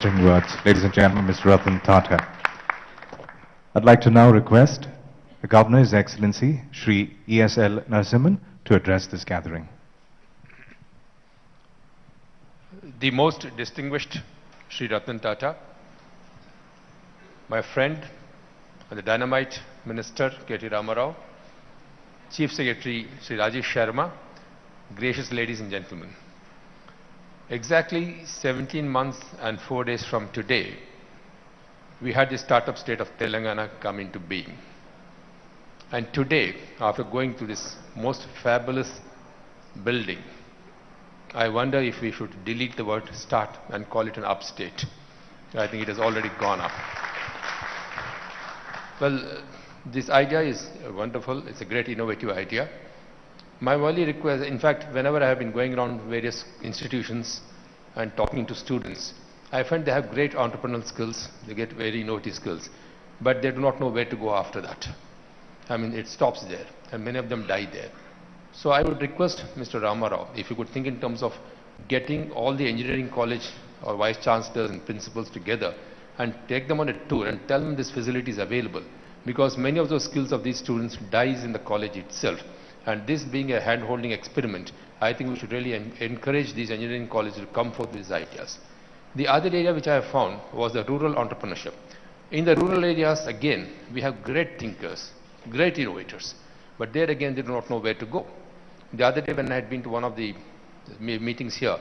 Words, ladies and gentlemen, Mr. Ratan Tata. I'd like to now request the Governor, His Excellency, Shri E.S.L. Narasimhan, to address this gathering. The most distinguished Shri Ratan Tata, my friend, the Dynamite Minister K.T. Ramarao, Chief Secretary Shri Rajesh Sharma, gracious ladies and gentlemen. Exactly 17 months and 4 days from today, we had the startup state of Telangana come into being. And today, after going through this most fabulous building, I wonder if we should delete the word start and call it an upstate. I think it has already gone up. Well, this idea is wonderful. It's a great innovative idea. My only request, in fact, whenever I have been going around various institutions and talking to students, I find they have great entrepreneurial skills, they get very innovative skills, but they do not know where to go after that. I mean, it stops there, and many of them die there. So I would request Mr. Ramarao, if you could think in terms of getting all the engineering college or vice chancellors and principals together and take them on a tour and tell them this facility is available, because many of those skills of these students dies in the college itself. And this being a hand-holding experiment, I think we should really encourage these engineering colleges to come forth with these ideas. The other area which I have found was the rural entrepreneurship. In the rural areas, again, we have great thinkers, great innovators, but there again, they do not know where to go. The other day when I had been to one of the meetings here,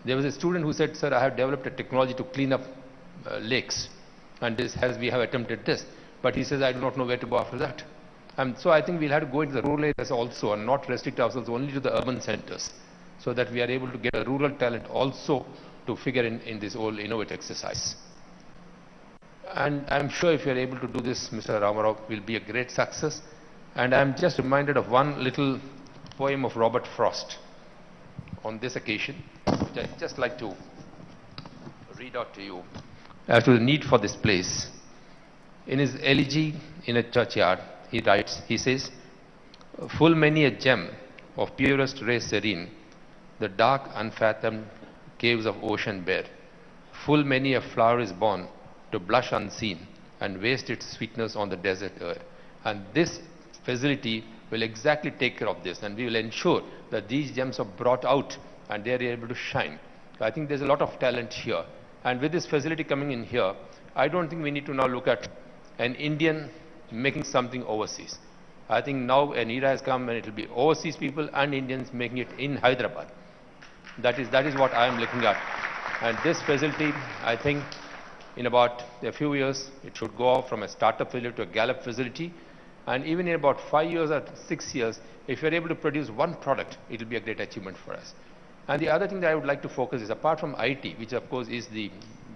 there was a student who said, "Sir, I have developed a technology to clean up lakes, and we have attempted this." But he says, "I do not know where to go after that." So I think we'll have to go into the rural areas also and not restrict ourselves only to the urban centers, so that we are able to get a rural talent also to figure in this whole innovative exercise. And I'm sure if you're able to do this, Mr. Ramarao, will be a great success. And I'm just reminded of one little poem of Robert Frost on this occasion, which I'd just like to read out to you as to the need for this place. In his elegy in a churchyard, he writes, he says, "Full many a gem of purest ray serene, the dark unfathomed caves of ocean bear. Full many a flower is born to blush unseen and waste its sweetness on the desert air." And this facility will exactly take care of this, and we will ensure that these gems are brought out and they are able to shine. I think there's a lot of talent here. And with this facility coming in here, I don't think we need to now look at an Indian making something overseas. I think now an era has come and it will be overseas people and Indians making it in Hyderabad. That is what I am looking at. And this facility, I think, in about a few years, it should go off from a startup facility to a Gallup facility. And even in about 5 years or 6 years, if you're able to produce one product, it will be a great achievement for us. And the other thing that I would like to focus is, apart from IT, which of course is the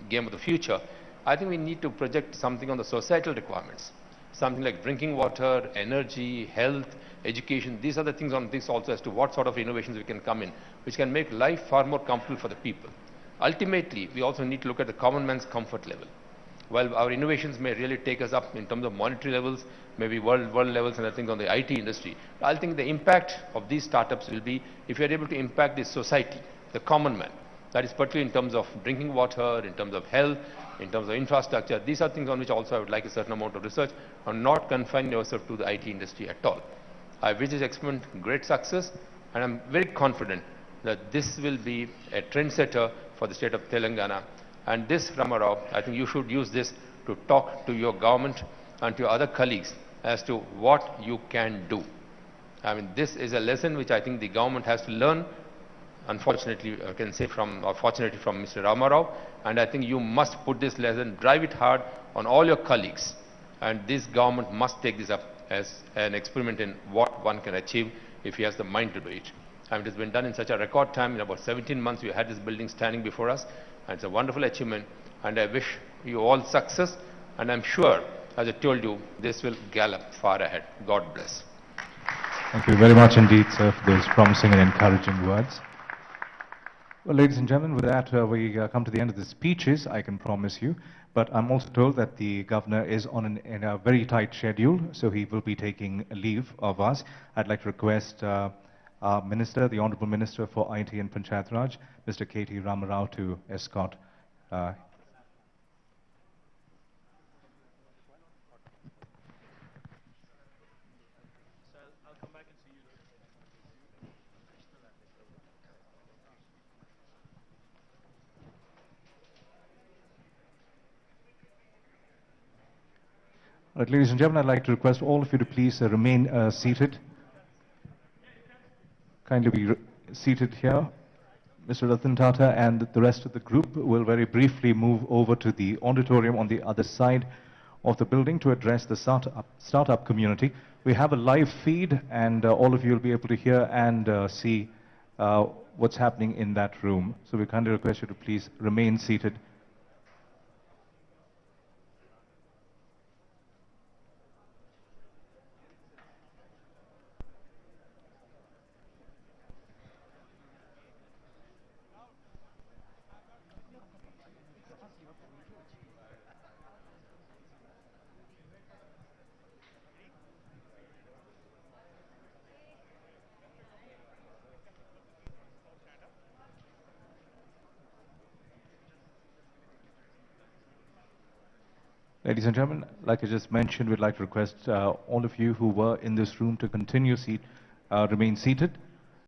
game of the future, I think we need to project something on the societal requirements. Something like drinking water, energy, health, education. These are the things on this also as to what sort of innovations we can come in, which can make life far more comfortable for the people. Ultimately, we also need to look at the common man's comfort level. While our innovations may really take us up in terms of monetary levels, maybe world levels and I think on the IT industry, I think the impact of these startups will be if we are able to impact the society, the common man. That is particularly in terms of drinking water, in terms of health, in terms of infrastructure. These are things on which also I would like a certain amount of research and not confine yourself to the IT industry at all. I wish this experiment great success, and I'm very confident that this will be a trendsetter for the state of Telangana. And this, Ramarao, I think you should use this to talk to your government and to your other colleagues as to what you can do. I mean, this is a lesson which I think the government has to learn. Unfortunately, I can say fortunately from Mr. Ramarao, and I think you must put this lesson, drive it hard on all your colleagues, and this government must take this up as an experiment in what one can achieve if he has the mind to do it. And it has been done in such a record time. In about 17 months, we had this building standing before us, and it's a wonderful achievement, and I wish you all success, and I'm sure, as I told you, this will gallop far ahead. God bless. Thank you very much indeed, sir, for those promising and encouraging words. Well, ladies and gentlemen, with that, we come to the end of the speeches, I can promise you. But I'm also told that the governor is in a very tight schedule, so he will be taking leave of us. I'd like to request our Minister, the Honourable Minister for IT and Panchayat Raj, Mr. K.T. Ramarao, to escort Right, ladies and gentlemen, I'd like to request all of you to please remain seated. Kindly be seated here. Mr. Ratan Tata and the rest of the group will very briefly move over to the auditorium on the other side of the building to address the startup community. We have a live feed, and all of you will be able to hear and see what's happening in that room. So we kindly request you to please remain seated. Ladies and gentlemen, like I just mentioned, we'd like to request all of you who were in this room to remain seated.